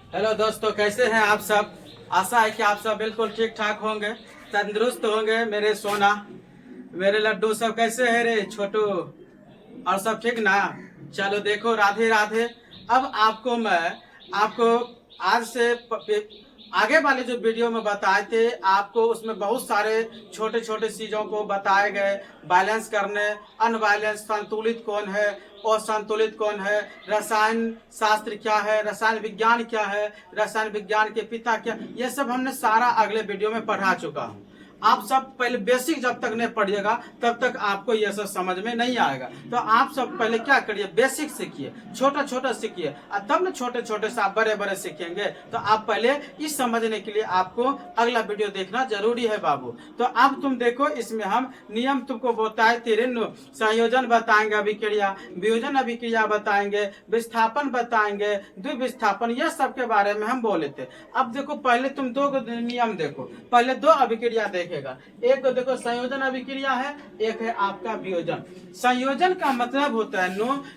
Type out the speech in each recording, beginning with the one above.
Hello दोस्तों, कैसे हैं आप सब। आशा है कि आप सब बिल्कुल ठीक ठाक होंगे, तंदुरुस्त होंगे। मेरे सोना, मेरे लड्डू सब कैसे हैं रे छोटू, और सब ठीक ना। चलो देखो, राधे राधे। अब आपको आज से आगे वाले जो वीडियो में बताए थे आपको, उसमें बहुत सारे छोटे छोटे चीजों को बताए गए। बैलेंस करने, अनबैलेंस, संतुलित कौन है और संतुलित कौन है, रसायन शास्त्र क्या है, रसायन विज्ञान क्या है, रसायन विज्ञान के पिता क्या, ये सब हमने सारा अगले वीडियो में पढ़ा चुका हूँ। आप सब पहले बेसिक जब तक नहीं पढ़िएगा तब तक आपको यह सब समझ में नहीं आएगा। तो आप सब पहले क्या करिए, बेसिक सीखिए, छोटा छोटा सीखिए, तब न छोटे छोटे से आप बड़े बड़े सीखेंगे। तो आप पहले इस समझने के लिए आपको अगला वीडियो देखना जरूरी है बाबू। तो अब तुम देखो, इसमें हम नियम तुमको बताए तेरे संयोजन बताएंगे, अभिक्रिया, वियोजन अभिक्रिया बताएंगे, विस्थापन बताएंगे, द्विविस्थापन, यह सब के बारे में हम बोले थे। अब देखो, पहले तुम दो नियम देखो, पहले दो अभिक्रिया देखेगा। एक तो देखो संयोजन अभिक्रिया है, एक है आपका वियोजन। संयोजन का मतलब होता है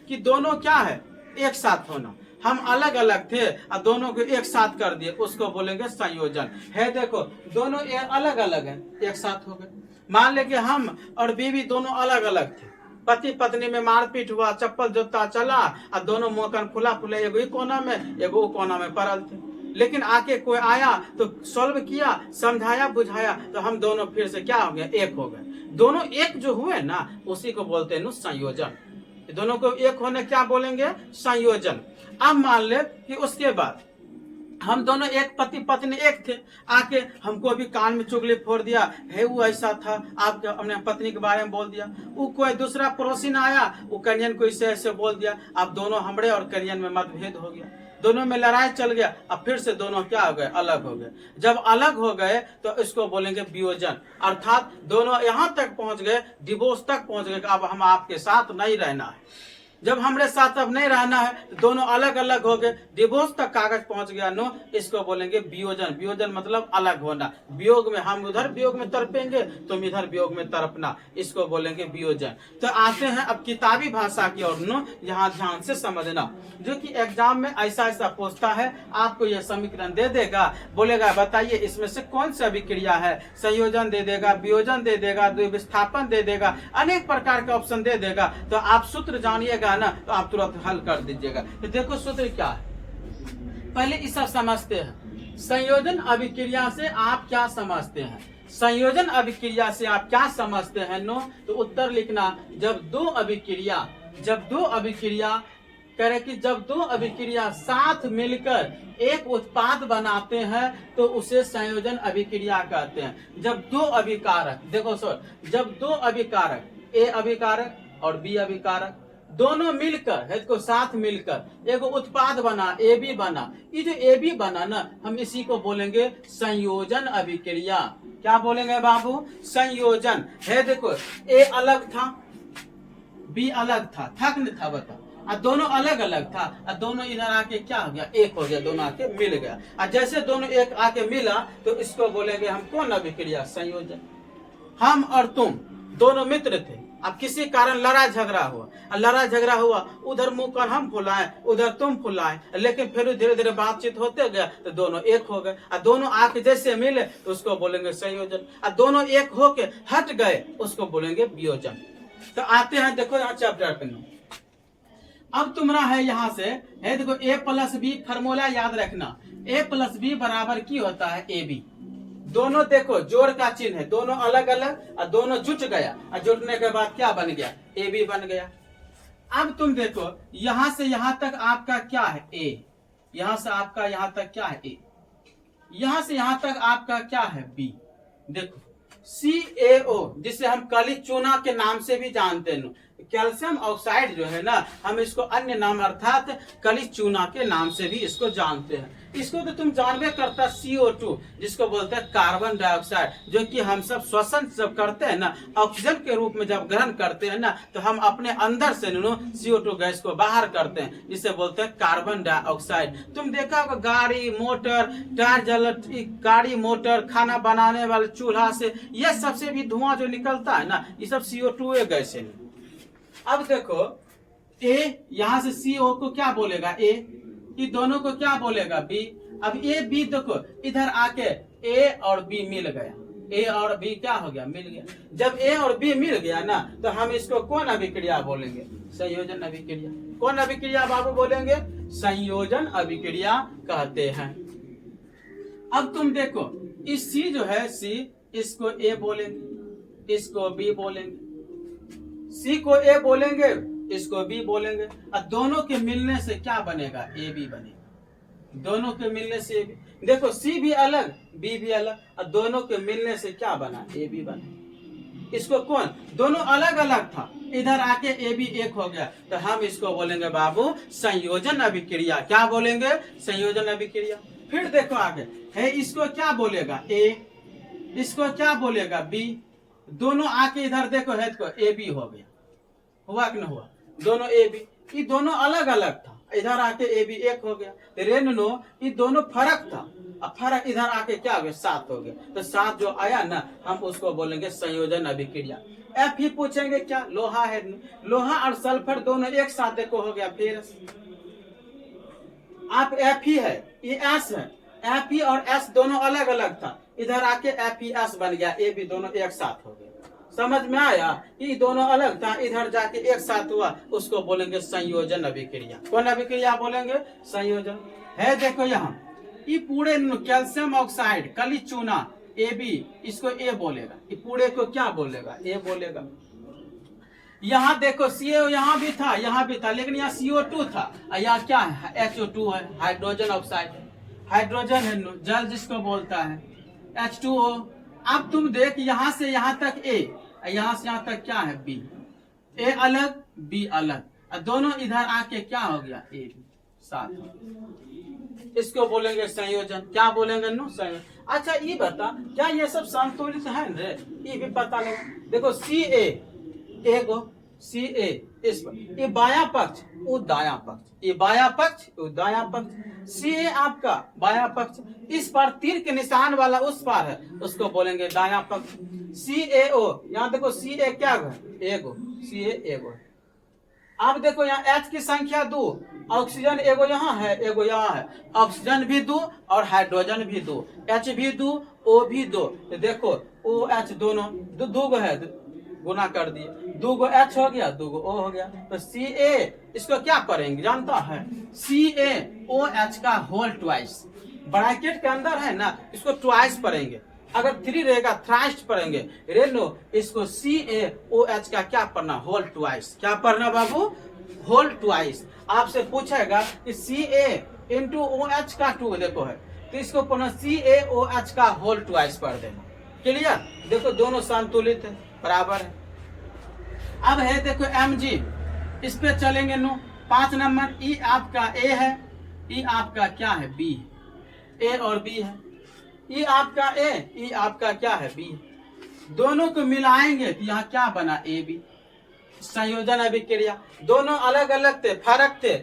कि दोनों क्या है, एक साथ होना। हम अलग अलग थे और दोनों को एक साथ कर दिए, उसको बोलेंगे संयोजन है। देखो दोनों अलग अलग है, एक साथ हो गए। मान ले कि हम और बीवी दोनों अलग अलग थे, पति पत्नी में मारपीट हुआ, चप्पल जूता चला और दोनों मौकन खुला खुला, एगो एक कोना में एगो कोना में पड़ल थे। लेकिन आके कोई आया तो सॉल्व किया, समझाया, बुझाया, तो हम दोनों फिर से क्या हो गए, एक हो गए। दोनों एक जो हुए ना, उसी को बोलते हैं संयोजन। दोनों को एक होने क्या बोलेंगे, संयोजन। अब मान ले कि उसके बाद हम दोनों एक पति पत्नी एक थे, आके हमको भी कान में चुगली फोड़ दिया है, वो ऐसा था, आप अपने पत्नी के बारे में बोल दिया। वो कोई दूसरा पड़ोसी ना आया, वो कन्यन को ऐसे ऐसे बोल दिया। अब दोनों हमरे और कन्यन में मतभेद हो गया, दोनों में लड़ाई चल गया। अब फिर से दोनों क्या हो गए, अलग हो गए। जब अलग हो गए तो इसको बोलेंगे वियोजन, अर्थात दोनों यहाँ तक पहुंच गए, डिवोर्स तक पहुंच गए, अब हम आपके साथ नहीं रहना है। जब हमारे साथ अब नहीं रहना है तो दोनों अलग अलग हो गए, डिवोर्स तक कागज पहुंच गया इसको बोलेंगे वियोजन। वियोजन मतलब अलग होना, वियोग में हम उधर वियोग में तड़पेंगे, तुम इधर वियोग में तड़पना, इसको बोलेंगे वियोजन। तो आते हैं अब किताबी भाषा की ओर, यहाँ ध्यान से समझना, जो कि एग्जाम में ऐसा ऐसा पूछता है। आपको यह समीकरण दे देगा, बोलेगा बताइए इसमें से कौन सी अभिक्रिया है, संयोजन दे देगा, वियोजन दे देगा, द्विविस्थापन दे देगा, अनेक प्रकार के ऑप्शन दे देगा। तो आप सूत्र जानिएगा ना, तो आप तुरंत हल कर दीजिएगा। तो देखो सूत्र क्या है, पहले इस सब समझते हैं। संयोजन अभिक्रिया से आप क्या समझते हैं, संयोजन अभिक्रिया से आप क्या समझते हैं तो उत्तर लिखना। जब दो अभिक्रिया करे कि जब दो अभिक्रिया साथ मिलकर एक उत्पाद बनाते हैं तो उसे संयोजन अभिक्रिया कहते हैं। जब दो अभिकारक, देखो सर, जब दो अभिकारक, ए अभिकारक और बी अभिकारक, दोनों मिलकर है को साथ मिलकर एक उत्पाद बना, ए बी बना। ये जो ए बी बना ना, हम इसी को बोलेंगे संयोजन अभिक्रिया। क्या बोलेंगे बाबू, संयोजन है। देखो ए अलग था, बी अलग था कि था बता, और दोनों अलग अलग था, और दोनों इधर आके क्या हो गया, एक हो गया, दोनों आके मिल गया। और जैसे दोनों एक आके मिला तो इसको बोलेंगे हम कौन अभिक्रिया, संयोजन। हम और तुम दोनों मित्र थे, अब किसी कारण लड़ाई झगड़ा हुआ, उधर मुंह कर हम फुलाए, उधर तुम फुलाए, लेकिन फिर धीरे धीरे बातचीत होते गया तो दोनों एक हो गए। और दोनों आके जैसे मिले तो उसको बोलेंगे संयोजन, और दोनों एक होके हट गए उसको बोलेंगे वियोजन। तो आते हैं, देखो यहाँ चैप्टर पे अब तुम्हारा है यहाँ से है, देखो ए प्लस बी फार्मूला याद रखना। ए प्लस बी बराबर की होता है ए बी। दोनों देखो जोड़ का चिन्ह है, दोनों अलग अलग और दोनों जुट गया, और जुटने के बाद क्या बन गया, ए बी बन गया। अब तुम देखो यहां से यहां तक आपका क्या है, ए, यहां से आपका यहां तक क्या है, ए, यहां से यहां तक आपका क्या है, बी। देखो CaO, जिसे हम काली चूना के नाम से भी जानते हैं, कैल्शियम ऑक्साइड जो है ना, हम इसको अन्य नाम अर्थात कली चूना के नाम से भी इसको जानते हैं। इसको तो तुम जानबे करता CO2, जिसको बोलते हैं कार्बन डाइऑक्साइड, जो कि हम सब श्वसन जब करते हैं ना, ऑक्सीजन के रूप में जब ग्रहण करते हैं ना, तो हम अपने अंदर से CO2 गैस को बाहर करते हैं, जिसे बोलते हैं कार्बन डाइऑक्साइड। तुम देखा होगा गाड़ी मोटर टायर जलत, गाड़ी मोटर खाना बनाने वाले चूल्हा से, यह सबसे भी धुआं जो निकलता है ना, ये सब CO2 गैस है। अब देखो ए, यहां से CO को क्या बोलेगा, ए, ये दोनों को क्या बोलेगा बी। अब ए बी देखो इधर आके ए और बी मिल गया, ए और बी क्या हो गया, मिल गया। जब ए और बी मिल गया ना तो हम इसको कौन अभिक्रिया बोलेंगे, संयोजन अभिक्रिया। कौन अभिक्रिया बाबू बोलेंगे, संयोजन अभिक्रिया कहते हैं। अब तुम देखो इस सी जो है सी, इसको ए बोलेंगे, इसको बी बोलेंगे, सी को ए बोलेंगे, इसको बी बोलेंगे, और दोनों के मिलने से क्या बनेगा, ए बी बनेगा। दोनों के मिलने से ए बी, देखो सी भी अलग बी भी अलग, और दोनों के मिलने से क्या बना, ए बी बना। इसको कौन, दोनों अलग अलग था, इधर आके ए बी एक हो गया, तो हम इसको बोलेंगे बाबू संयोजन अभिक्रिया। क्या बोलेंगे, संयोजन अभिक्रिया। फिर देखो आगे है, इसको क्या बोलेगा ए, इसको क्या बोलेगा बी, दोनों आके इधर देखो है तो ए बी हो गया, हुआ कि नहीं हुआ, दोनों ए बी। ये दोनों अलग अलग था, इधर आके ए बी एक हो गया, रेन नो ये दोनों फर्क था, अब फर्क इधर आके क्या हो गया, सात हो गया। तो सात जो आया ना हम उसको बोलेंगे संयोजन अभिक्रिया। एफ ही पूछेंगे क्या, लोहा है, लोहा और सल्फर दोनों एक साथ देखो हो गया फिर। आप एफ ही है, ये एस है, एफ ही और एस दोनों अलग अलग था, इधर आके एफ ही एस बन गया, ए बी दोनों एक साथ हो गया। समझ में आया, ये दोनों अलग था, इधर जाके एक साथ हुआ, उसको बोलेंगे संयोजन अभिक्रिया। कौन अभिक्रिया बोलेंगे, संयोजन। है देखो यहाँ ये पूरे कैल्शियम ऑक्साइड कली चूना ए बी, इसको ए बोलेगा, ये पूरे को क्या बोलेगा, ए बोलेगा। यहाँ देखो CO यहाँ भी था, यहाँ भी था, लेकिन यहाँ CO2 था, यहाँ क्या है, HO2 है, हाइड्रोजन ऑक्साइड, हाइड्रोजन है जल जिसको बोलता है, H2O। अब तुम देख यहाँ से यहाँ तक ए, यहाँ से यहाँ तक क्या है बी, ए अलग बी अलग, दोनों इधर आके क्या हो गया, ए बी साथ। इसको बोलेंगे संयोजन। क्या बोलेंगे नो, संयोजन। अच्छा ये बता क्या ये सब संतुलित है रे, ये भी पता नहीं। देखो सी ए गो, सी ए इस पर, ये बाया पक्ष वो दाया पक्ष, ये बाया पक्ष वो दाया पक्ष, सी ए आपका बाया पक्ष, इस पर तीर के निशान वाला उस पार है, उसको बोलेंगे दाया पक्ष। सी ए ओ, यहाँ देखो सी ए क्या है, एगो, सी ए एगो। अब देखो यहाँ H की संख्या 2, ऑक्सीजन एगो यहाँ है एगो यहाँ है, ऑक्सीजन भी 2 और हाइड्रोजन भी 2, H भी 2 O भी 2। तो देखो OH दोनों दो गो है, गुना कर दिए, 2 गो H हो गया 2 गो O हो गया। तो Ca इसको क्या पढ़ेंगे जानता है, CaOH का होल ट्वाइस, ब्रैकेट के अंदर है ना, इसको ट्वाइस पढ़ेंगे, अगर 3 रहेगा थ्राइस पढ़ेंगे। रेनो इसको CaOH का क्या पढ़ना, होल ट्वाइस। क्या पढ़ना बाबू, होल ट्वाइस। आपसे पूछेगा कि Ca इंटू OH का 2 देखो है, तो इसको पढ़ना CaOH का होल ट्वाइस पढ़ देना। क्लियर, देखो दोनों संतुलित है, बराबर है। अब है देखो Mg, इस पे चलेंगे नो 5 नंबर। ई आपका A है, ई आपका क्या है B, A और B है, ई आपका A, ई आपका क्या है B, दोनों को मिलाएंगे तो यहाँ क्या बना AB, संयोजन अभिक्रिया। दोनों अलग अलग थे, फर्क थे,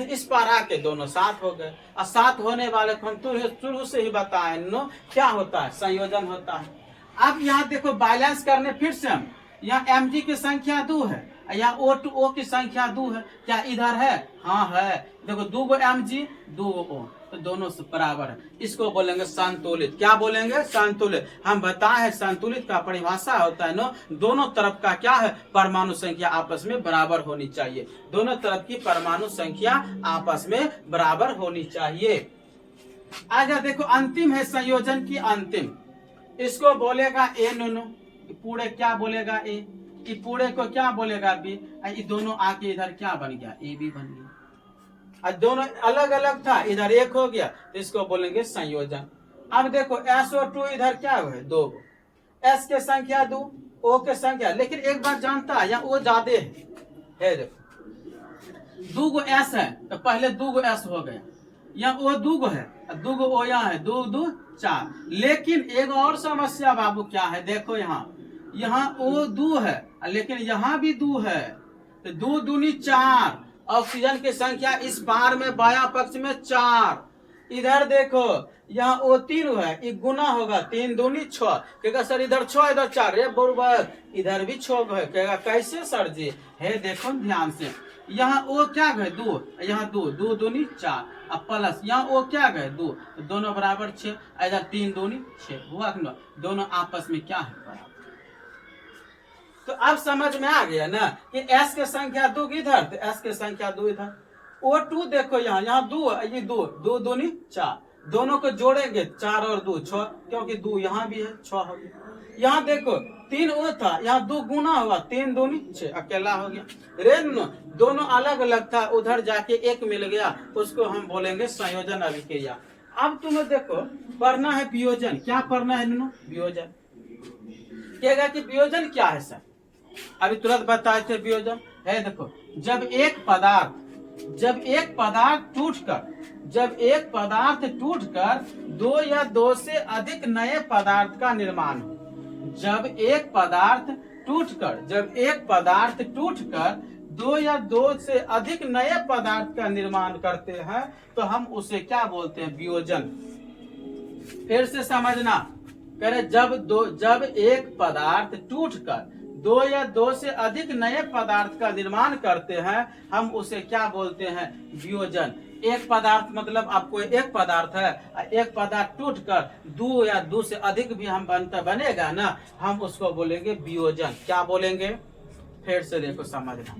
इस पार आके दोनों साथ हो गए, और साथ होने वाले को हम शुरू से ही बताए नो क्या होता है, संयोजन होता है। अब यहाँ देखो बैलेंस करने फिर से हम, यहाँ Mg की संख्या 2 है, यहाँ O2O की संख्या 2 है, क्या इधर है, हाँ है, देखो 2 गो Mg 2 गो O, तो दोनों से बराबर है, इसको बोलेंगे संतुलित। क्या बोलेंगे, संतुलित। हम बताए संतुलित का परिभाषा होता है नो, दोनों तरफ का क्या है, परमाणु संख्या आपस में बराबर होनी चाहिए, दोनों तरफ की परमाणु संख्या आपस में बराबर होनी चाहिए। आगे देखो अंतिम है संयोजन की अंतिम, इसको बोलेगा ए नो, पूरे क्या बोलेगा ए, ये पूरे को क्या बोलेगा बी, ये दोनों आके इधर क्या बन गया, ए बी बन गया, और दोनों अलग अलग था, इधर एक हो गया, तो इसको बोलेंगे संयोजन। अब देखो SO2 इधर क्या है 2 गो, S के संख्या 2, O के संख्या, लेकिन एक बात जानता है यहाँ O ज्यादा है, देखो 2 गो S है तो पहले 2 गो S हो गया, यहाँ O 2 गो है, 2 गो O यहाँ है, 2 2 4। लेकिन एक और समस्या बाबू क्या है, देखो यहाँ O 2 है, लेकिन यहाँ भी 2 है, तो 2 दूनी 4, ऑक्सीजन की संख्या इस बार में बाया पक्ष में 4, इधर देखो यहाँ O 3 है, ये गुना होगा 3 दूनी 6, कहेगा सर इधर 6 इधर 4, रे बराबर इधर भी 6 है, कहेगा कैसे सर जी, है देखो ध्यान से, यहाँ O क्या है 2, यहाँ 2 2 दूनी 4, अब प्लस यहाँ वो क्या गए 2, तो दोनों बराबर 6, इधर 3 दूनी 6 हुआ कि ना, दोनों आपस में क्या है बराबर। तो अब समझ में आ गया ना कि s के संख्या 2 इधर, तो s के संख्या 2 इधर। O2 देखो यहाँ 2, ये 2 दूनी 4, दोनों को जोड़ेंगे 4 और 2 6, क्योंकि 2 यहाँ भी है 6 हो गया। यहाँ देखो 3 वो था, यहाँ 2 गुना हुआ, 3 दूनी 6, अकेला हो गया। रेन दोनों अलग अलग था, उधर जाके एक मिल गया, उसको हम बोलेंगे संयोजन अभिक्रिया। अब तुम्हें देखो पढ़ना है वियोजन। क्या पढ़ना है नुनू? वियोजन। कहेगा कि वियोजन क्या है सर? अभी तुरंत बताए थे वियोजन है। देखो जब एक पदार्थ टूटकर 2 या 2 से अधिक नए पदार्थ का निर्माण हो, जब एक पदार्थ टूटकर 2 या 2 से अधिक नए पदार्थ का निर्माण करते हैं तो हम उसे क्या बोलते हैं? वियोजन। फिर से समझना, कह रहे जब एक पदार्थ टूटकर 2 या 2 से अधिक नए पदार्थ का निर्माण करते हैं हम उसे क्या बोलते हैं? वियोजन। एक पदार्थ मतलब आपको एक पदार्थ है, एक पदार्थ टूटकर 2 या 2 से अधिक भी हम बनेगा ना, हम उसको बोलेंगे वियोजन। क्या बोलेंगे? फिर से देखो समझना,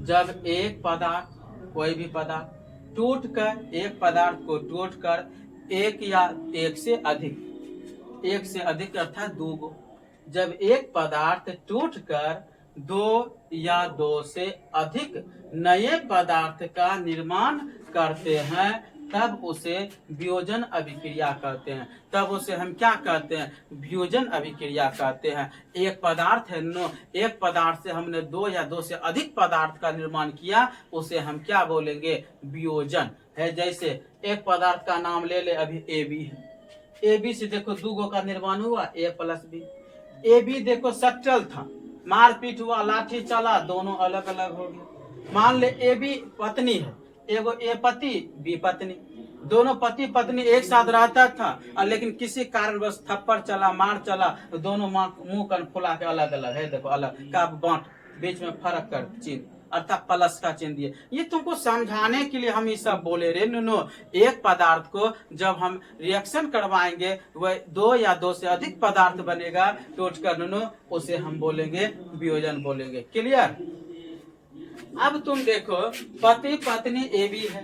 जब एक पदार्थ, कोई भी पदार्थ टूटकर, एक पदार्थ को टूटकर एक या एक से अधिक अर्थात 2 गो, जब एक पदार्थ टूटकर 2 या 2 से अधिक नए पदार्थ का निर्माण करते हैं तब उसे वियोजन अभिक्रिया कहते हैं। तब उसे हम क्या कहते हैं? वियोजन अभिक्रिया कहते हैं। एक पदार्थ है नो, एक पदार्थ से हमने 2 या 2 से अधिक पदार्थ का निर्माण किया, उसे हम क्या बोलेंगे? वियोजन है। जैसे एक पदार्थ का नाम ले ले, अभी AB है, AB से देखो 2 गो का निर्माण हुआ, A + B। AB देखो सट्टल था, मारपीट हुआ, लाठी चला, दोनों अलग अलग हो गए। मान ले AB पत्नी है, एगो A पति B पत्नी, दोनों पति पत्नी एक साथ रहता था, लेकिन किसी कारणवश थप्पड़ चला, मार चला, दोनों मुंह कन फुला के अलग अलग है। देखो अलग का बांट, बीच में फर्क कर चिन्ह अर्थात प्लस का चिन्ह दिए। ये तुमको समझाने के लिए हम ये सब बोले रे नो। एक पदार्थ को जब हम रिएक्शन करवाएंगे वह 2 या 2 से अधिक पदार्थ बनेगा टूटकर नो, उसे हम बोलेंगे वियोजन बोलेंगे। क्लियर? अब तुम देखो पति पत्नी AB है,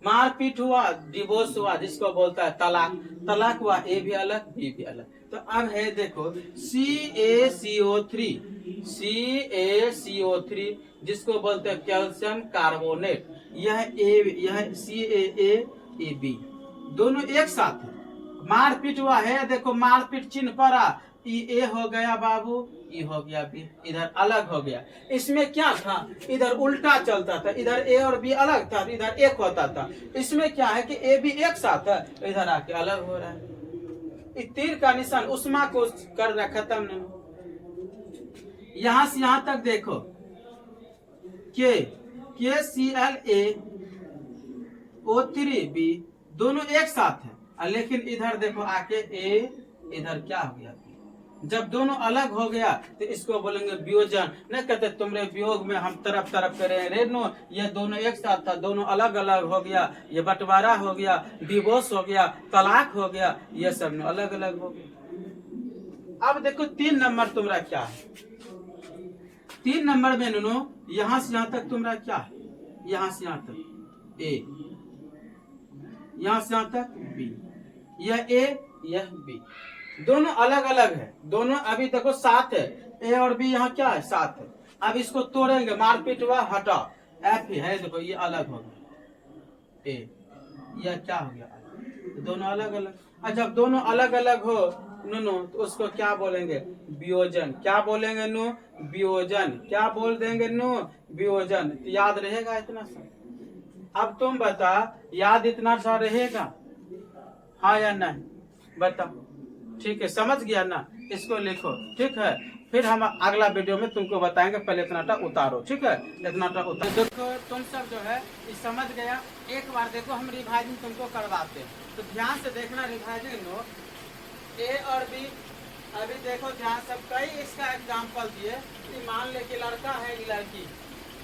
मारपीट हुआ, डिवोर्स हुआ, जिसको बोलता है तलाक हुआ, A भी अलग B भी अलग। तो अब है देखो CaCO3 जिसको बोलते हैं कैल्शियम कार्बोनेट, यह CaAB दोनों एक साथ है। मारपीट हुआ है, देखो मारपीट चिन्ह पड़ा, A हो गया बाबू, E हो गया B, इधर अलग हो गया। इसमें क्या था? इधर उल्टा चलता था, इधर A और B अलग था, इधर एक होता था। इसमें क्या है कि AB एक साथ है, इधर आके अलग हो रहा है। तीर का निशान उष्मा को कर रहा खत्म नहीं। यहां से यहां तक देखो KClAO3B दोनों एक साथ है, लेकिन इधर देखो आके A, इधर क्या हो गया? जब दोनों अलग हो गया तो इसको बोलेंगे वियोजन। नहीं कहते तुमरे वियोग में हम तरफ करे रे नो, ये दोनों एक साथ था, दोनों अलग अलग हो गया, ये बंटवारा हो गया, डिवोर्स हो गया, तलाक हो गया, ये सब अलग अलग हो गया। अब देखो 3 नंबर तुम्हारा क्या है? 3 नंबर में नो यहाँ से यहाँ तक तुम्हारा क्या है? यहाँ से यहाँ तक A, यहाँ से यहाँ तक B, यह A यह B, दोनों अलग अलग है। दोनों अभी देखो साथ है, A और B यहाँ क्या है? साथ है। अब इसको तोड़ेंगे, मारपीट हुआ, हटा, F ही है, देखो ये अलग हो गया A, यह क्या हो गया? दोनों अलग अलग। और जब दोनों अलग अलग हो नो तो उसको क्या बोलेंगे? वियोजन। क्या बोलेंगे नो? वियोजन। क्या बोल देंगे नो? वियोजन। तो याद रहेगा इतना सा? अब तुम बता, याद इतना सा रहेगा हाँ या नहीं? बताओ। ठीक है, समझ गया ना? इसको लिखो, ठीक है। फिर हम अगला वीडियो में तुमको बताएंगे, पहले इतना टा उतारो, ठीक है? इतना टा उतारो। देखो तुम सब जो है ये समझ गया। एक बार देखो हम रिवाइजिंग तुमको करवाते हैं, तो ध्यान से देखना रिवाइजिंग नोट A और B। अभी देखो ध्यान सब, कई इसका एग्जाम्पल दिए। मान ले कि लड़का है, लड़की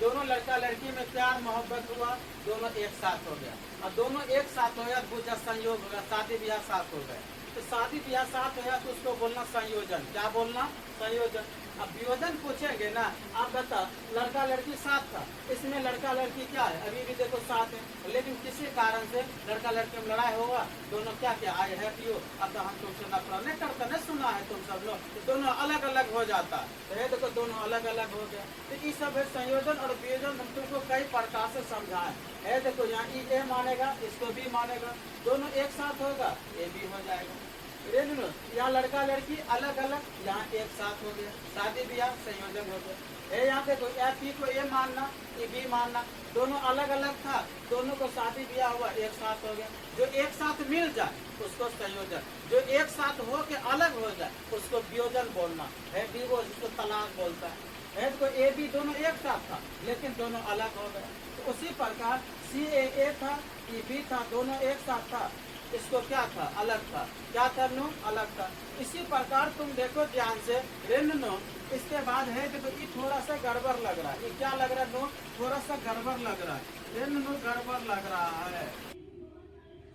दोनों लड़का लड़की में प्यार मोहब्बत हुआ, दोनों एक साथ हो गया, और दोनों एक साथ हो गया तो जब संयोग हो गया, शादी ब्याह साथ हो गए। तो शादी ब्याह साथ हो गया तो उसको बोलना संयोजन। क्या बोलना? संयोजन। अब वियोजन पूछेंगे ना, आप बता लड़का लड़की साथ था, इसमें लड़का लड़की क्या है, अभी भी देखो साथ है, लेकिन किसी कारण से लड़का लड़की में लड़ाई होगा, दोनों क्या क्या आए है पियो, अब तो हम तुमसे नफरत नहीं करते, नहीं सुना है तुम सब लोग, तो दोनों अलग अलग हो जाता है। तो देखो दोनों अलग अलग हो गया। तो ये सब है संयोजन और वियोजन। हम तुमको कई प्रकार से समझाए है। देखो यहाँ ए मानेगा, इसको बी मानेगा, दोनों एक साथ होगा, ए भी हो जाएगा। यहाँ लड़का लड़की अलग अलग, यहाँ एक साथ हो गया, शादी ब्याह संयोजन हो गया। यहाँ देखो पी को ए मानना, ये बी मानना, दोनों अलग अलग था, दोनों को शादी ब्याह हुआ, एक साथ हो गया। जो एक साथ मिल जाए उसको संयोजन, जो एक साथ हो के अलग हो जाए उसको वियोजन बोलना है। डिवोर्स जिसको तलाक बोलता है। तो ए बी दोनों एक साथ था लेकिन दोनों अलग हो गए। तो उसी प्रकार सी ए था, ई बी था, दोनों एक साथ था, इसको क्या था? अलग था। क्या था? नो अलग था। इसी प्रकार तुम देखो ध्यान से नो, इसके बाद है देखो ये थोड़ा सा गड़बड़ लग रहा है। ये क्या लग रहा है? नो थोड़ा सा गड़बड़ लग रहा है, नो गड़बड़ लग रहा है।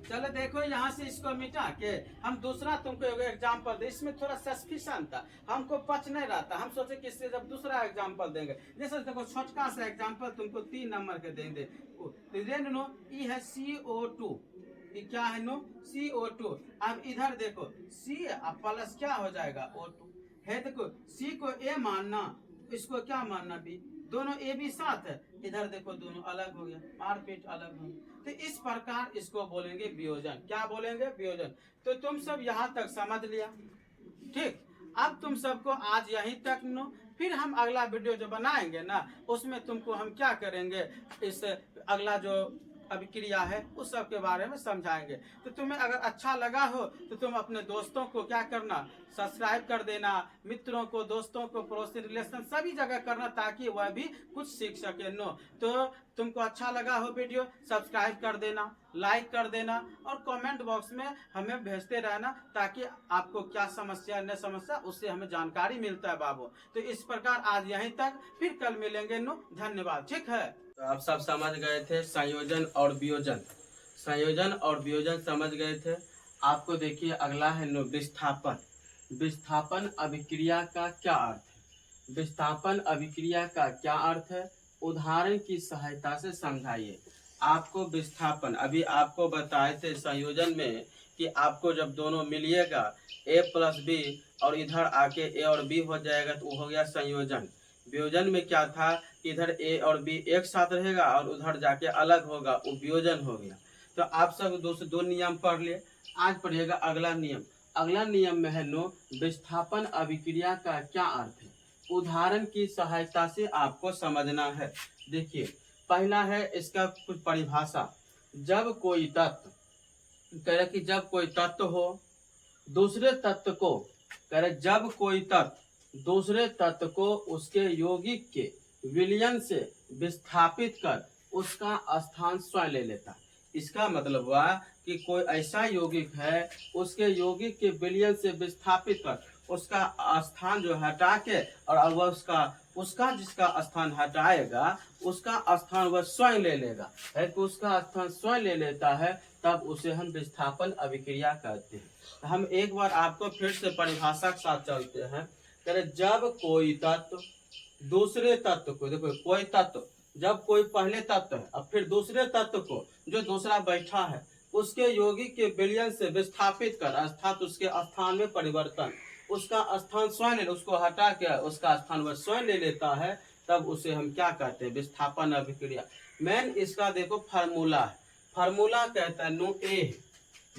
चलो देखो यहाँ से इसको मिटा के हम दूसरा तुमको एग्जाम्पल दे। इसमें थोड़ा सस्पिशन था, हमको पच नहीं रहा था, हम सोचे कि इससे जब दूसरा एग्जाम्पल देंगे, जैसे देखो छोटका सा एग्जाम्पल तुमको 3 नंबर के देंगे। नो ई है CO2, ये क्या है? No CO2। अब इधर देखो C अब प्लस क्या हो जाएगा? O2 है। देखो C को A मानना, इसको क्या मानना? B, दोनों ए बी साथ है, इधर देखो दोनों अलग हो गया, मारपीट अलग हो गया। तो इस प्रकार इसको बोलेंगे वियोजन। क्या बोलेंगे? वियोजन। तो तुम सब यहाँ तक समझ लिया, ठीक। अब तुम सबको आज यहीं तक नो, फिर हम अगला वीडियो जो बनाएंगे ना उसमें तुमको हम क्या करेंगे, इस अगला जो अभिक्रिया है उस सब के बारे में समझाएंगे। तो तुम्हें अगर अच्छा लगा हो तो तुम अपने दोस्तों को क्या करना, सब्सक्राइब कर देना, मित्रों को, दोस्तों को, पड़ोसी, रिलेशन सभी जगह करना, ताकि वह भी कुछ सीख सके। नो तो तुमको अच्छा लगा हो वीडियो, सब्सक्राइब कर देना, लाइक कर देना, और कमेंट बॉक्स में हमें भेजते रहना, ताकि आपको क्या समस्या न समस्या उससे हमें जानकारी मिलता है बाबू। तो इस प्रकार आज यहीं तक, फिर कल मिलेंगे। नो धन्यवाद, ठीक है। तो आप सब समझ गए थे संयोजन और वियोजन, संयोजन और वियोजन समझ गए थे। आपको देखिए अगला है नो विस्थापन। विस्थापन अभिक्रिया का क्या अर्थ है? विस्थापन अभिक्रिया का क्या अर्थ है? उदाहरण की सहायता से समझाइए। आपको विस्थापन अभी आपको बताए थे संयोजन में कि आपको जब दोनों मिलिएगा A प्लस बी और इधर आके A और B हो जाएगा तो वो हो गया संयोजन। वियोजन में क्या था? इधर A और B एक साथ रहेगा और उधर जाके अलग होगा, वो वियोजन हो गया। तो आप सब दो नियम पढ़ लिए। आज पढ़िएगा अगला नियम। अगला नियम में है नो विस्थापन अभिक्रिया का क्या अर्थ है? उदाहरण की सहायता से आपको समझना है। देखिए पहला है इसका कुछ परिभाषा। जब कोई तत्व, कह रहे कि जब कोई तत्व हो दूसरे तत्व को, कह रहे जब कोई तत्व दूसरे तत्व को उसके यौगिक के विलयन से विस्थापित कर उसका स्थान स्वयं ले लेता है। इसका मतलब हुआ कि कोई ऐसा यौगिक है उसके यौगिक के विलयन से विस्थापित कर उसका स्थान जो हटा के, और वह उसका जिसका स्थान हटाएगा उसका स्थान वह स्वयं ले लेगा, है कि उसका स्थान स्वयं ले लेता है, तब उसे हम विस्थापन अभिक्रिया कहते हैं। तो हम एक बार आपको फिर से परिभाषा के साथ चलते हैं। जब कोई तत्व दूसरे तत्व को, देखो कोई तत्व, जब कोई पहले तत्व है अब फिर दूसरे तत्व को जो दूसरा बैठा है उसके यौगिक के विलयन से विस्थापित कर, अर्थात उसके स्थान में परिवर्तन, उसका स्थान स्वयं ले, उसको हटा के उसका स्थान वह स्वयं ले लेता है, तब उसे हम क्या कहते हैं? विस्थापन अभिक्रिया। मेन इसका देखो फार्मूला है। फार्मूला कहता है नो ए,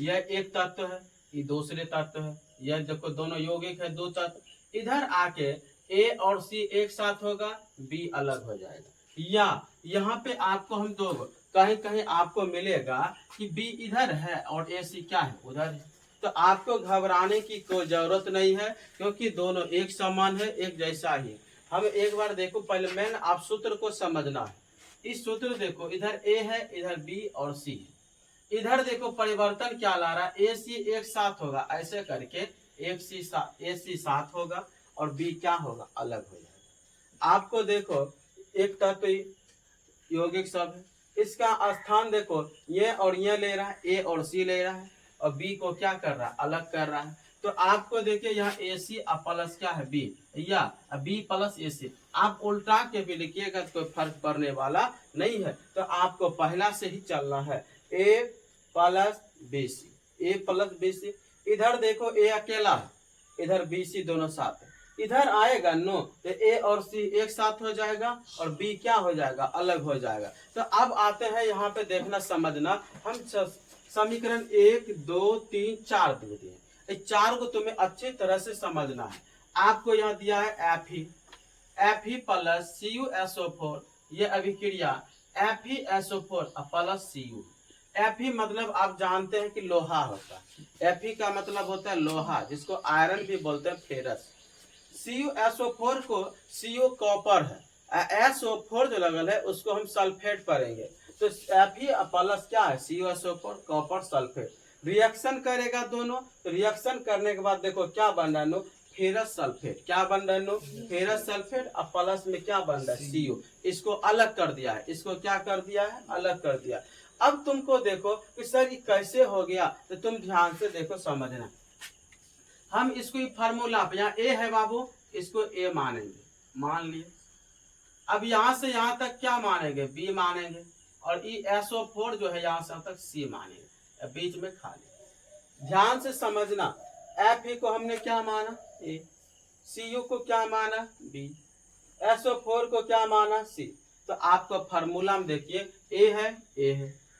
यह एक तत्व है, ये दूसरे तत्व है, यह देखो दोनों यौगिक है, दो तत्व, इधर आके ए और सी एक साथ होगा, बी अलग हो जाएगा। या यहाँ पे आपको हम दो कहीं कहीं आपको मिलेगा कि बी इधर है और ए सी क्या है? उधर है। तो आपको घबराने की कोई जरूरत नहीं है, क्योंकि दोनों एक समान है, एक जैसा ही। हम एक बार देखो पहले मेन आप सूत्र को समझना है। इस सूत्र देखो, इधर ए है, इधर बी और सी है। इधर देखो परिवर्तन क्या ला रहा है? ए सी एक साथ होगा, ऐसे करके ए सी साथ होगा और बी क्या होगा? अलग हो जाएगा। आपको देखो एक तत्व यौगिक शब्द है। इसका स्थान देखो, ये और ये ले रहा है, ए और सी ले रहा है, और बी को क्या कर रहा है, अलग कर रहा है। तो आपको देखिए यहाँ ए सी प्लस क्या है, बी, या बी प्लस ए सी। आप उल्टा के भी लिखिएगा तो कोई फर्क पड़ने वाला नहीं है। तो आपको पहला से ही चलना है, ए प्लस बी सी, ए प्लस बी सी। इधर देखो ए अकेला है, इधर बी सी दोनों साथ है, इधर आएगा नो, तो ए और सी एक साथ हो जाएगा और बी क्या हो जाएगा, अलग हो जाएगा। तो अब आते हैं यहाँ पे, देखना समझना, हम समीकरण 1 2 3 4 दे दिए, इस चार को तुम्हें अच्छी तरह से समझना है। आपको यहाँ दिया है F E plus C U S O 4, ये अभिक्रिया F E S O 4 plus C U. F E मतलब आप जानते हैं कि लोहा होता है, एफ ई का मतलब होता है लोहा, जिसको आयरन भी बोलते हैं, फेरस। CuSO4 को CO कॉपर है, SO4 जो लगल है उसको हम सल्फेट पढ़ेंगे। तो Fe प्लस क्या है, CuSO4 कॉपर सल्फेट, रिएक्शन करेगा दोनों। तो रिएक्शन करने के बाद देखो क्या बन रहा है, फेरस सल्फेट। क्या बन रहा है, फेरस सल्फेट। अब प्लस में क्या बन रहा है, CO। इसको अलग कर दिया है, इसको क्या कर दिया है, अलग कर दिया। अब तुमको देखो कि सर ये कैसे हो गया, तो तुम ध्यान से देखो समझना। हम इसको फार्मूला पे, यहाँ ए है बाबू, इसको ए मानेंगे, मान लिए। अब यहाँ से यहाँ तक क्या मानेंगे, बी मानेंगे, और ई SO4 जो है यहाँ से तक सी मानेंगे, बीच में खाली। ध्यान से समझना, एफ ई को हमने क्या माना, ए, सी यू को क्या माना, बी, SO4 को क्या माना, सी। तो आपको फार्मूला में देखिए, ए है,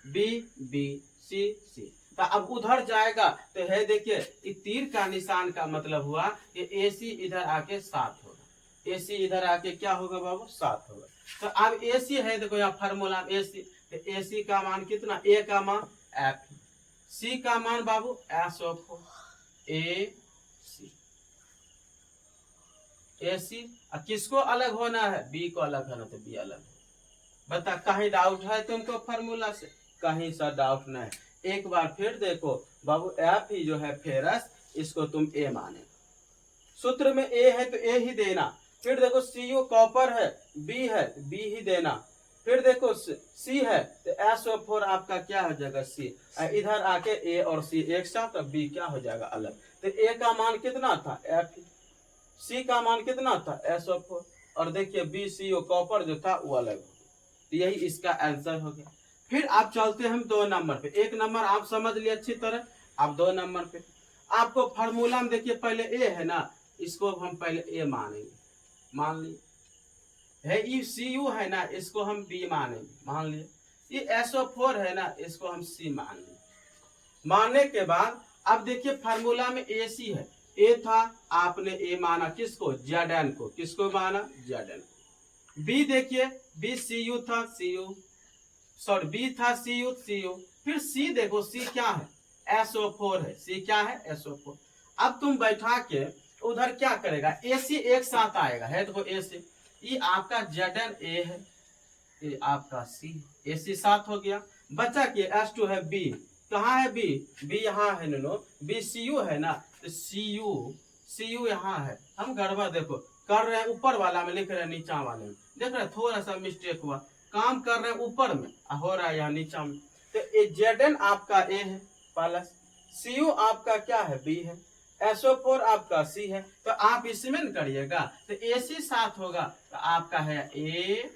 बी बी, सी सी। तो अब उधर जाएगा तो है, देखिए तीर का निशान का मतलब हुआ कि ए सी इधर आके 7 होगा, ए सी इधर आके क्या होगा बाबू, 7 होगा। तो अब ए सी है, देखो यहाँ फार्मूला ए सी, तो ए सी का मान कितना, ए का मान एफ, सी का मान बाबू SO4, ए सी। किसको अलग होना है, बी को अलग होना, तो बी अलग। बता, कहीं डाउट है तुमको फार्मूला से, कहीं सा डाउट नहीं। एक बार फिर देखो बाबू, एफ ही जो है फेरस, इसको तुम ए माने, सूत्र में ए है तो ए ही देना। फिर देखो सीयू कॉपर है, बी है, बी ही देना। फिर देखो सी है तो SO4 आपका क्या हो जाएगा, सी। इधर आके ए और सी एक साथ, तो बी क्या हो जाएगा, अलग। तो ए का मान कितना था, एफ, सी का मान कितना था, SO4, और देखिए बी सीयू कॉपर जो था वो अलग। तो यही इसका आंसर हो गया। फिर आप चलते हैं हम 2 नंबर पे। 1 नंबर आप समझ लिए अच्छी तरह, आप 2 नंबर पे आपको फार्मूला में देखिए, पहले ए है ना, इसको हम पहले ए मानेंगे, मान लिए है। ये CU है ना, इसको हम बी मानेंगे, मान लिए। ये SO4 है ना, इसको हम सी मान लिए। मानने के बाद अब देखिए फार्मूला में AC है, ए था, आपने ए माना किसको, Zn को, किसको माना, Zn। बी देखिए, बी CU था, CU, सॉरी बी था CU। फिर सी देखो, सी क्या है, SO4 है, सी क्या है, SO4। अब तुम बैठा के उधर क्या करेगा, AC एक साथ आएगा, है देखो AC, ये आपका Zn ए है, ये आपका C, AC साथ हो गया। बचा के S2 है B, कहाँ है B, B यहाँ है नो, B CU है ना, तो CU यहाँ है। हम गड़बड़ देखो कर रहे हैं, ऊपर वाला में लिख रहे हैं, नीचा वाले में देख रहे हैं, थोड़ा सा मिस्टेक हुआ, काम कर रहे हैं ऊपर में, हो रहा है यहाँ नीचा में। तो Zn आपका ए है प्लस, CU आपका क्या है, बी है, SO4 आपका सी है। तो आप इसमें करिएगा तो AC साथ होगा, तो आपका है ए,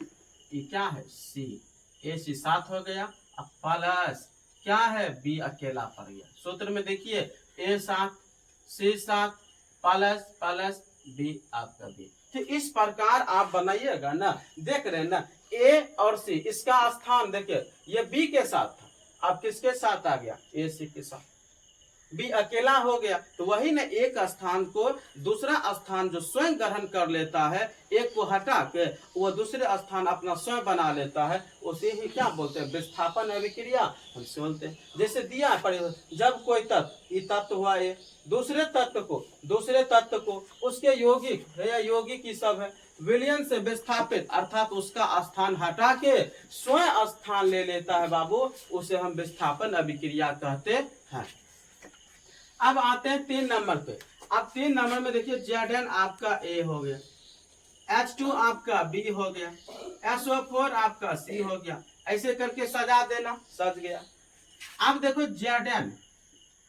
क्या है, सी, AC साथ हो गया। अब प्लस क्या है, बी अकेला पड़ गया। सूत्र में देखिए, ए साथ, सी साथ, प्लस प्लस बी आपका बी। तो इस प्रकार आप बनाइएगा ना, देख रहे हैं ना, ए और सी, इसका स्थान देखिए, ये बी के साथ था, अब किसके साथ आ गया, ए सी के साथ, बी अकेला हो गया। तो वही ने एक स्थान को दूसरा स्थान जो स्वयं ग्रहण कर लेता है, एक को हटा के वो दूसरे स्थान अपना स्वयं बना लेता है, उसे ही क्या बोलते हैं, विस्थापन अभिक्रिया हमसे बोलते हैं। जैसे दिया है, जब कोई तत्व, ये तत्व हुआ ए, दूसरे तत्व को उसके यौगिक है या यौगिक की सब है, विलयन से विस्थापित, अर्थात उसका स्थान हटा के स्वयं स्थान ले लेता है बाबू, उसे हम विस्थापन अभिक्रिया कहते हैं। अब आते हैं 3 नंबर पे। अब 3 नंबर में देखिए Zn आपका ए हो गया, H2 आपका B हो गया, SO4 आपका C हो गया। ऐसे करके सजा देना, सज गया। अब देखो Zn,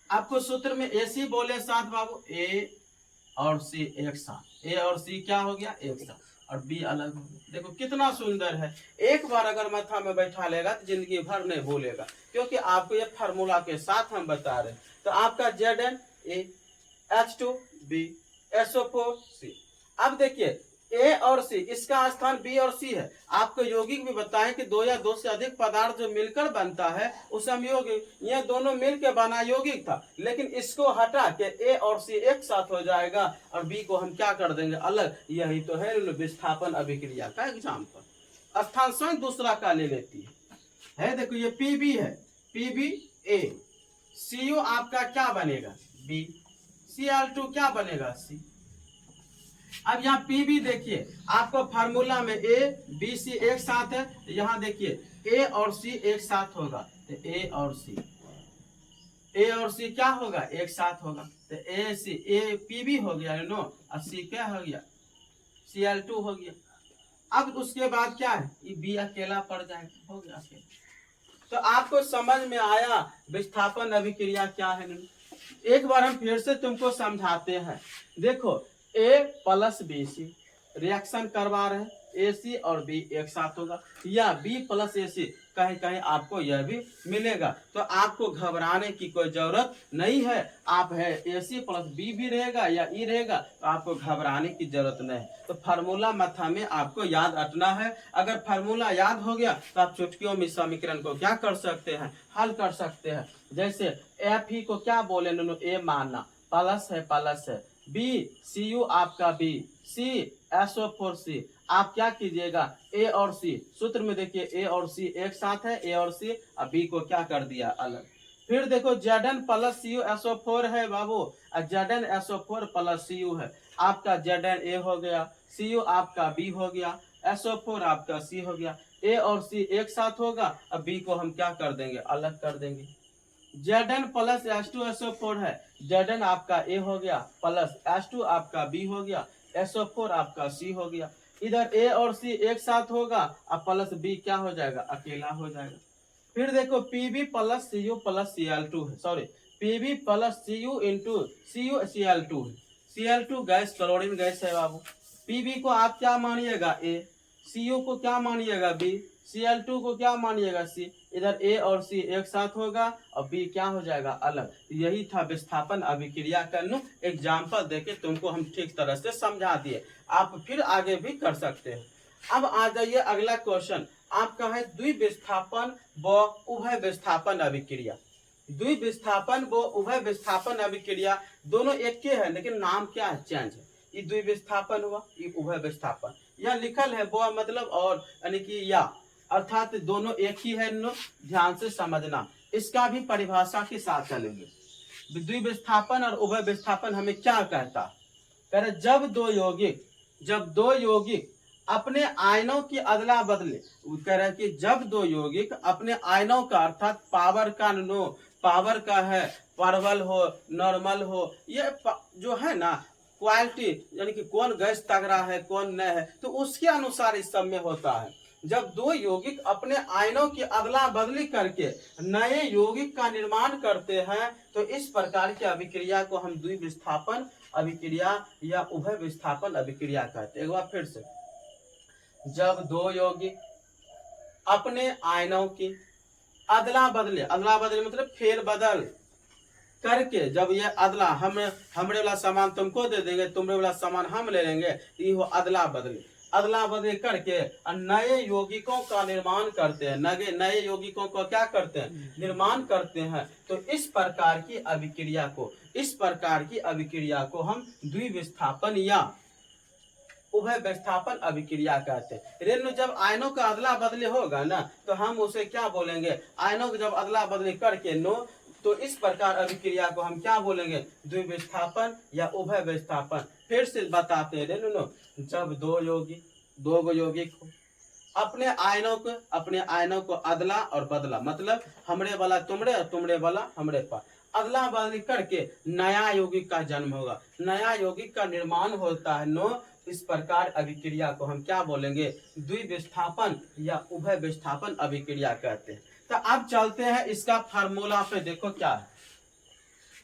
आपको सूत्र में AC बोले साथ बाबू, A और C एक साथ, A और C क्या हो गया एक साथ, और B अलग हो गया। देखो कितना सुंदर है। एक बार अगर माथा में बैठा लेगा तो जिंदगी भर नहीं भूलेगा, क्योंकि आपको ये फार्मूला के साथ हम बता रहे हैं। तो आपका Zn A, H2 B, SO4 C। अब देखिए A और C, इसका स्थान B और C है। आपको यौगिक भी बताएं कि दो या दो से अधिक पदार्थ जो मिलकर बनता है उसे हम यौगिक, ये दोनों मिलकर बना यौगिक था, लेकिन इसको हटा के A और C एक साथ हो जाएगा और B को हम क्या कर देंगे अलग। यही तो है विस्थापन अभिक्रिया का एग्जाम्पल। स्थान स्वयं दूसरा का ले लेती है। देखो ये Pb है, Pb A, Cu आपका क्या बनेगा B, Cl2 क्या बनेगा C। अब यहाँ Pb देखिए, आपको फार्मूला में A B C एक साथ है, यहाँ देखिए A और C एक साथ होगा, तो A और C क्या होगा एक साथ होगा, तो A Pb हो गया नो, और C क्या हो गया Cl2 हो गया। अब उसके बाद क्या है, ये B अकेला पड़ जाएगा, हो गया अकेला। तो आपको समझ में आया विस्थापन अभिक्रिया क्या है। एक बार हम फिर से तुमको समझाते हैं। देखो A प्लस BC रिएक्शन करवा रहे हैं, AC और B एक साथ होगा, या B प्लस AC, कहीं कहीं आपको यह भी मिलेगा। तो आपको घबराने की कोई जरूरत नहीं है। आप है AC प्लस B भी रहेगा या E रहेगा, तो आपको घबराने की जरूरत नहीं। तो फार्मूला माथा में आपको याद रखना है। अगर फार्मूला याद हो गया तो आप चुटकियों में समीकरण को क्या कर सकते हैं, हल कर सकते हैं। जैसे Fe को क्या बोले, A मानना, प्लस है, B Cu आपका B, C SO4C। आप क्या कीजिएगा A और C, सूत्र में देखिए A और C एक साथ है, A और C, अब B को क्या कर दिया अलग। फिर देखो Zn प्लस Cu SO4 है बाबू, और Zn SO4 प्लस Cu है। आपका Zn A हो गया, Cu आपका B हो गया, SO4 आपका C हो गया। A और C एक साथ होगा, अब B को हम क्या कर देंगे अलग कर देंगे। Zn प्लस H2SO4 है, Zn आपका A हो गया, प्लस H2 आपका B हो गया, SO4 आपका C हो गया। इधर A और C एक साथ होगा, अब प्लस B क्या हो जाएगा अकेला हो जाएगा। फिर देखो Pb plus Cu plus Cl2 है, sorry Pb plus Cu into Cu Cl2 है। Cl2 गैस, क्लोरीन गैस है बाबू। Pb को आप क्या मानिएगा A, Cu को क्या मानिएगा B, Cl2 को क्या मानिएगा C। इधर A और C एक साथ होगा और B क्या हो जाएगा अलग। यही था विस्थापन अभिक्रिया का एग्जाम्पल देके तुमको हम ठीक तरह से समझा दिए। आप फिर आगे भी कर सकते हैं। अब आ जाइए अगला क्वेश्चन आपका है द्विविस्थापन व उभय विस्थापन अभिक्रिया। द्विविस्थापन व उभय विस्थापन अभिक्रिया दोनों एक के है, लेकिन नाम क्या है चेंज है। ये द्विविस्थापन हुआ, ये उभय विस्थापन। यह लिखल है वो मतलब और यानी कि या, अर्थात दोनों एक ही है। ध्यान से समझना, इसका भी परिभाषा के साथ चलेंगे। द्विविस्थापन और उभय विस्थापन हमें क्या कहता है, कह रहे जब दो यौगिक अपने आयनों की अदला बदले, कह रहे कि जब दो यौगिक अपने आयनों का अर्थात पावर का है, परवल हो नॉर्मल हो, ये जो है ना क्वालिटी, यानी कि कौन गैस तगड़ा है कौन नहीं है, तो उसके अनुसार इस सब में होता है। जब दो यौगिक अपने आयनों की अदला बदली करके नए यौगिक का निर्माण करते हैं, तो इस प्रकार की अभिक्रिया को हम द्विविस्थापन अभिक्रिया या उभय विस्थापन अभिक्रिया कहते हैं। एक बार फिर से, जब दो यौगिक अपने आयनों की अदला बदले मतलब फेर बदल करके, जब ये अदला हमरे वाला सामान तुमको दे देंगे, तुमरे वाला सामान हम ले लेंगे, ये हो अदला बदली करके नए यौगिकों का निर्माण करते हैं। नए यौगिकों को क्या करते हैं निर्माण करते हैं। तो इस प्रकार की अभिक्रिया को हम द्विविस्थापन या उभय विस्थापन अभिक्रिया कहते हैं। रेणु जब आयनों का अदला बदली होगा ना, तो हम उसे क्या बोलेंगे, आयनों को जब अदला बदली करके तो इस प्रकार अभिक्रिया को हम क्या बोलेंगे द्विविस्थापन या उभय विस्थापन। फिर से बताते हैं रेणु, जब दो यौगिक अपने आयनों को अदला और बदला, मतलब हमरे वाला तुमरे और तुमरे वाला हमरे पास, अदला बदली करके नया यौगिक का जन्म होगा, नया यौगिक का निर्माण होता है। इस प्रकार अभिक्रिया को हम क्या बोलेंगे, द्विविस्थापन या उभय विस्थापन अभिक्रिया कहते हैं। तो अब चलते हैं इसका फार्मूला पे, देखो क्या है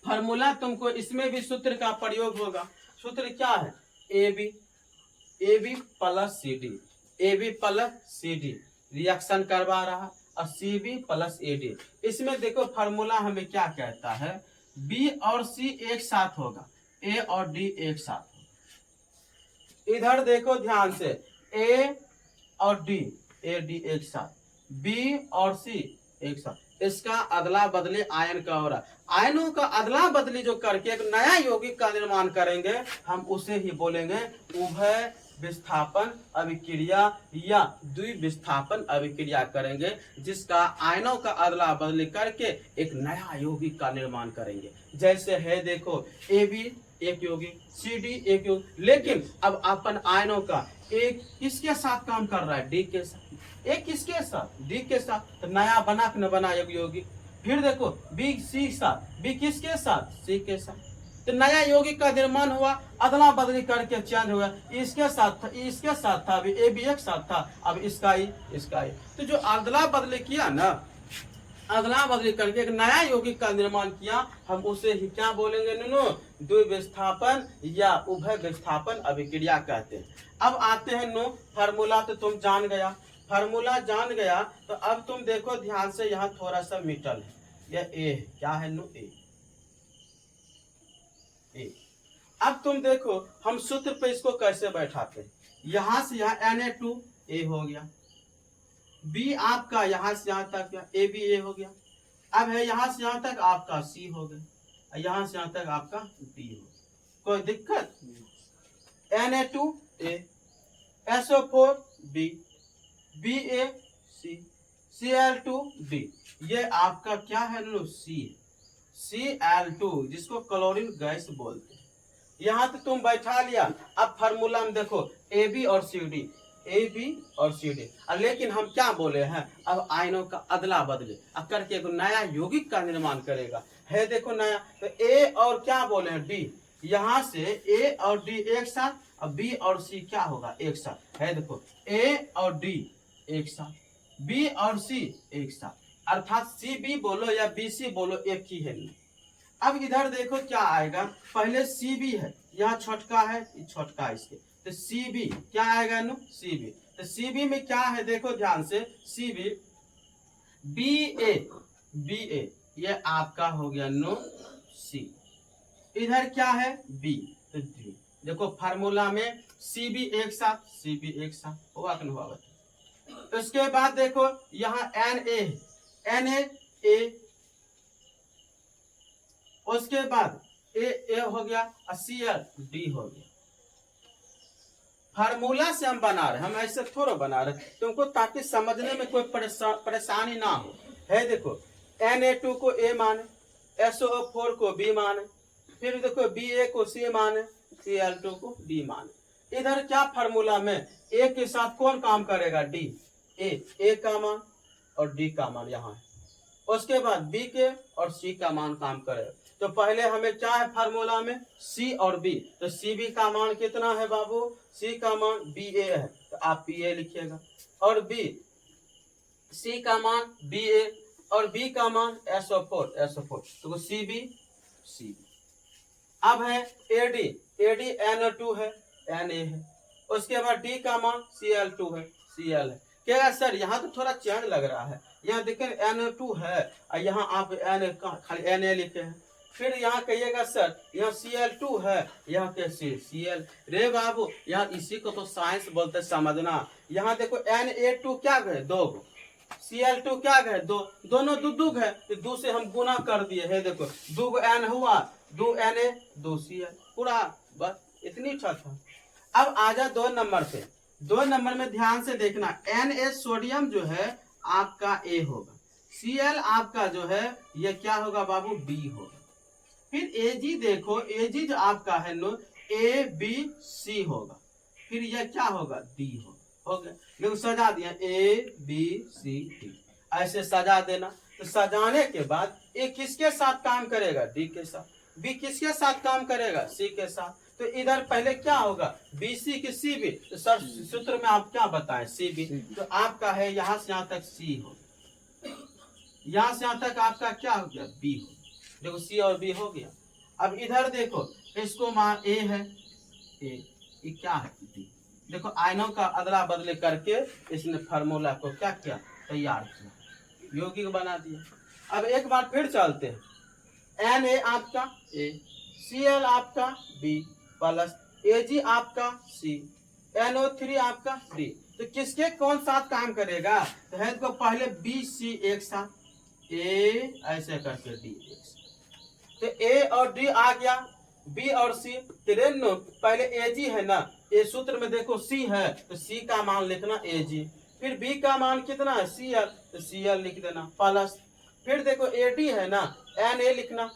फार्मूला, तुमको इसमें भी सूत्र का प्रयोग होगा। सूत्र क्या है, A B plus C D, A B plus C D reaction करवा रहा और C B plus A D. इसमें देखो फार्मूला हमें क्या कहता है, बी और सी एक साथ होगा, ए और डी एक साथ होगा। इधर देखो ध्यान से, ए और डी, ए डी एक साथ, बी और सी एक साथ, इसका अदला बदली आयन का हो रहा है। आयनों का अदला बदली जो करके एक नया यौगिक का निर्माण करेंगे, हम उसे ही बोलेंगे उभय विस्थापन अभिक्रिया या द्विविस्थापन अभिक्रिया करेंगे, जिसका आयनों का अदला बदली करके एक नया यौगिक का निर्माण करेंगे। जैसे है देखो, ए बी एक यौगिक, सी डी एक यौगिक, लेकिन अब अपन आयनों का एक किसके साथ काम कर रहा है, डी के साथ, एक किसके साथ, डी के साथ, तो नया बना के न बना एक यौगिक। फिर देखो बी सी साथ, बी किसके साथ, सी के साथ, तो नया यौगिक का निर्माण हुआ, अदला बदली करके चेंज हुआ, इसके साथ था, इसके साथ था, अभी ए बी एक साथ था, अब इसका ही इसका ही। तो जो अदला बदली किया ना, अदला बदली करके एक नया यौगिक का निर्माण किया, हम उसे ही क्या बोलेंगे नुनो, द्विविस्थापन या उभय विस्थापन अभिक्रिया कहते हैं। अब आते हैं नो फार्मूला, तो तुम जान गया, फार्मूला जान गया, तो अब तुम देखो ध्यान से, यहाँ थोड़ा सा मिटल है, यह ए है, क्या है नो, ए। अब तुम देखो हम सूत्र पे इसको कैसे बैठाते हैं, यहां से यहाँ Na2 ए हो गया, बी आपका यहां से यहां तक ए बी ए हो गया, अब है यहां से यहां तक आपका सी हो गया, यहां से यहां तक आपका डी हो, कोई दिक्कत, Na2 ए, SO4 बी, बी ए सी, Cl2 डी, ये आपका क्या है लो, सी, Cl2 जिसको क्लोरीन गैस बोलते हैं। यहाँ तो तुम बैठा लिया। अब फार्मूला में देखो ए बी और सी डी, ए बी और सी डी, लेकिन हम क्या बोले हैं, अब आयनों का अदला बदले अब करके एक नया यौगिक का निर्माण करेगा, है देखो नया, तो ए और क्या बोले हैं, डी, यहाँ से ए और डी एक साथ, अब बी और सी क्या होगा, एक साथ, है देखो ए और डी एक साथ, बी और सी एक साथ, अर्थात सी बी बोलो या बी सी बोलो एक ही है। अब इधर देखो क्या आएगा, पहले सी बी है, यहाँ छोटका है, छोटका इसके, तो सी बी क्या आएगा नो, सी बी, तो सी बी में क्या है देखो ध्यान से, सी बी, बी ए ये आपका हो गया नो सी, इधर क्या है बी, तो डी, देखो फार्मूला में सी बी एक साथ, सी बी एक साथ होगा कि नहीं होगा। उसके बाद देखो यहाँ एन ए, उसके बाद ए हो गया, Cl डी हो गया। फार्मूला से हम बना रहे, हम ऐसे थोड़ा बना रहे तुमको, ताकि समझने में कोई परेशानी ना हो। है देखो Na2 को ए माने, SO4 को बी माने, फिर देखो Ba को सी माने, Cl2 को डी माने। इधर क्या फार्मूला में ए के साथ कौन काम करेगा, डी, ए का मान और डी का मान यहाँ है, उसके बाद बी के और सी का मान काम करेगा। तो पहले हमें क्या है फार्मूला में, सी और बी, तो सी बी का मान कितना है बाबू, सी का मान बी ए है, तो आप बी ए लिखिएगा, और बी सी का मान बी ए और बी का मान SO4, तो सी बी सी बी। अब है एडी Na2 है, Na है, उसके बाद डी का मान Cl2 है, Cl है। क्या सर यहाँ तो थोड़ा चेंज लग रहा है, यहाँ देखें Na2 है और यहाँ आप खाली Na लिखे हैं, फिर यहाँ कहिएगा सर यहाँ Cl2 है, यहाँ कैसे Cl, रे बाबू यहाँ इसी को तो साइंस बोलते समझना। यहाँ देखो Na2 क्या गए, दो, Cl2 क्या गए, दो, दोनों दो है, तो दो से हम गुना कर दिए, है देखो दो N हुआ, दो Na दो Cl, पूरा बस इतनी था। अब आजा 2 नंबर पे, 2 नंबर में ध्यान से देखना, Na सोडियम जो है आपका ए होगा, Cl आपका जो है ये क्या होगा बाबू, बी होगा। फिर Ag देखो, Ag जो आपका है नो ए बी सी होगा, फिर यह क्या होगा, डी होगा, हो गया। लेकिन सजा दिया ए बी सी डी, ऐसे सजा देना। तो सजाने के बाद ये किसके साथ काम करेगा, डी के साथ, बी किसके साथ काम करेगा, सी के साथ। तो इधर पहले क्या होगा, बी सी की सी बी, तो सर सूत्र में आप क्या बताएं, सी बी। तो आपका है यहाँ से यहाँ तक सी हो, यहाँ से यहाँ तक आपका क्या हो गया, बी हो। देखो सी और बी हो गया। अब इधर देखो, इसको मान ए है, ए क्या है, डी। देखो आयनों का अदला बदले करके इसने फार्मूला को क्या किया, तैयार किया, यौगिक बना दिया। अब एक बार फिर चलते हैं, एन ए आपका ए, सी एल आपका बी, प्लस ए जी आपका सी, NO3 आपका डी। तो किसके कौन साथ काम करेगा, तो है तो पहले बी सी एक साथ, ए ऐसे करके डी एक साथ। तो ए और डी आ गया, बी और सी। पहले ए जी है ना, ए सूत्र में देखो सी है, तो सी का मान लिखना ए जी, फिर बी का मान कितना है, सी एल, तो सी एल लिख देना, प्लस फिर देखो ए डी है ना, एन ए लिखना,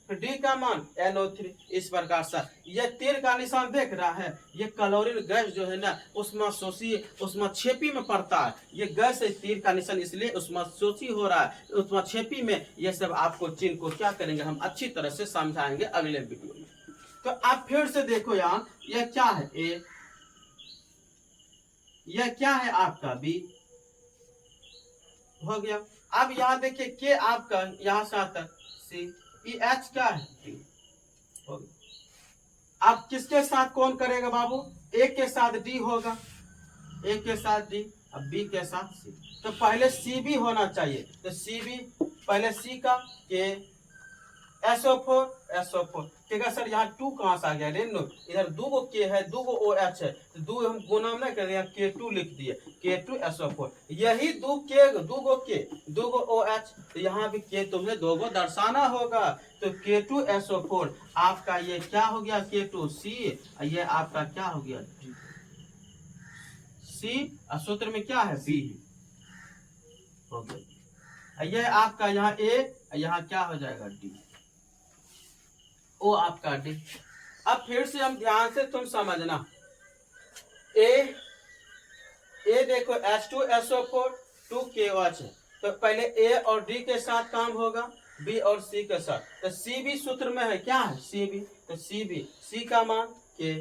फिर डी का मान NO3। इस प्रकार से ये तीर का निशान देख रहा है, ये क्लोरीन गैस जो है ना उसमें शोषी, उसमें छेपी में पड़ता है। ये गैस है तीर का निशान, इसलिए उसमें शोषी हो रहा है, उसमें छेपी में। ये सब आपको चिन्ह को क्या करेंगे, हम अच्छी तरह से समझाएंगे अगले वीडियो में। तो आप फिर से देखो यहाँ, यह क्या है ए, यह क्या है आपका बी, हो गया। अब यहाँ देखिए के आपका यहाँ से आता सी, एच क्या है, अब किसके साथ कौन करेगा बाबू, ए के साथ डी होगा, ए के साथ डी, अब बी के साथ सी। तो पहले सी बी होना चाहिए, तो सी बी पहले सी का के SO4 SO4 क्या सर, यहाँ 2 कहाँ से आ गया, रेनो इधर 2 गो के है, 2 गो OH है, तो 2 हम गुना में कर दिया, K2 लिख दिए, K2 SO4। यही 2 गो के 2 गो OH, तो यहाँ भी के तुम्हें 2 गो दर्शाना होगा। तो K2 SO4 आपका ये क्या हो गया, K2 C, ये आपका क्या हो गया D, C सूत्र में क्या है B हो गया। ये आपका यहाँ A, यहाँ क्या हो जाएगा D, ओ आपका डी। अब फिर से हम ध्यान से तुम समझना, ए देखो H2SO4 2KOH है, तो पहले ए और डी के साथ काम होगा, बी और सी के साथ। तो सी भी सूत्र में है, क्या है सी बी, तो सी बी, सी का मान के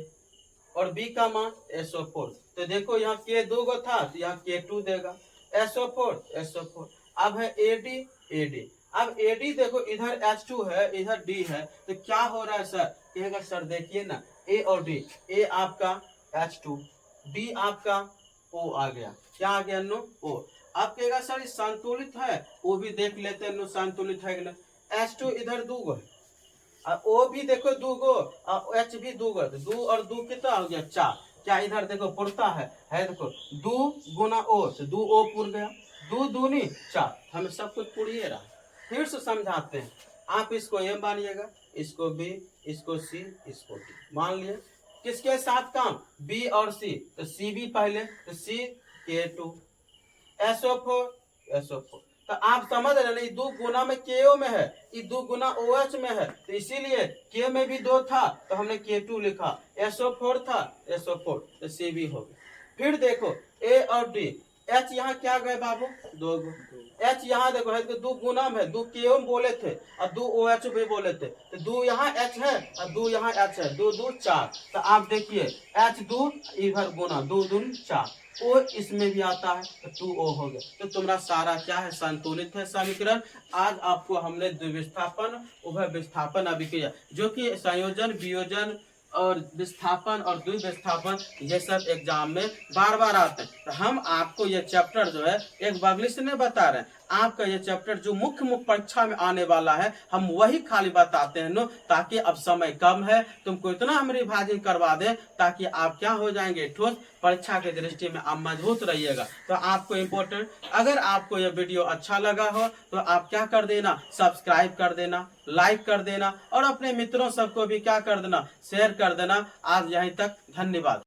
और बी का मान SO4। तो देखो यहाँ के 2 गो था, तो यहाँ K2 देगा, SO4। अब है AD। अब AD देखो इधर H2 है, इधर D है, तो क्या हो रहा है सर, कहेगा सर देखिए ना, A और D, A आपका H2, D आपका O आ गया, क्या आ गया नो O। अब कहेगा सर संतुलित है, वो भी देख लेते हैं नो संतुलित है कि नहीं। H2 इधर 2 गो है, O भी देखो 2 गो, H भी 2 गो, 2 और 2 कितना हो गया 4। क्या इधर देखो पुरता है देखो 2 गुना O, तो 2 O पुर गया, 2 दूनी 4, हमें सब कुछ पुड़िए रहा। फिर से समझाते हैं, आप इसको ए मानिएगा, इसको बी, इसको सी, इसको डी मान लिए। किसके साथ काम, बी और सी, तो सी बी पहले, तो सी K2 SO4। तो आप समझ रहे ना, 2 गुना में KO में है, 2 गुना OH में है, तो इसीलिए K में भी 2 था, तो हमने K2 लिखा, SO4 था SO4, तो सी बी हो गया। फिर देखो ए और डी, H यहाँ क्या गए बाबू 2 गो, H यहाँ देखो है, 2 गुना में है, 2 KO में बोले थे और 2 OH भी बोले थे, तो 2 यहाँ H है और 2 यहाँ H है, 2 2 4। तो आप देखिए H 2 इधर गुना 2 2 4, O इसमें भी आता है, तो 2O हो गया। तो तुम्हारा सारा क्या है, संतुलित है समीकरण। आज आपको हमने द्विविस्थापन उभय विस्थापन अभी किया, जो कि संयोजन वियोजन और विस्थापन और द्विविस्थापन ये सब एग्जाम में बार बार आते हैं। तो हम आपको ये चैप्टर जो है एक बगली से नहीं बता रहे हैं, आपका ये चैप्टर जो मुख्य परीक्षा में आने वाला है हम वही खाली बताते हैं नो, ताकि अब समय कम है, तुमको इतना हम रिवाइजन करवा दें ताकि आप क्या हो जाएंगे ठोस, परीक्षा के दृष्टि में आप मजबूत रहिएगा। तो आपको इम्पोर्टेंट, अगर आपको यह वीडियो अच्छा लगा हो तो आप क्या कर देना, सब्सक्राइब कर देना, लाइक कर देना और अपने मित्रों सबको भी क्या कर देना, शेयर कर देना। आज यहीं तक, धन्यवाद।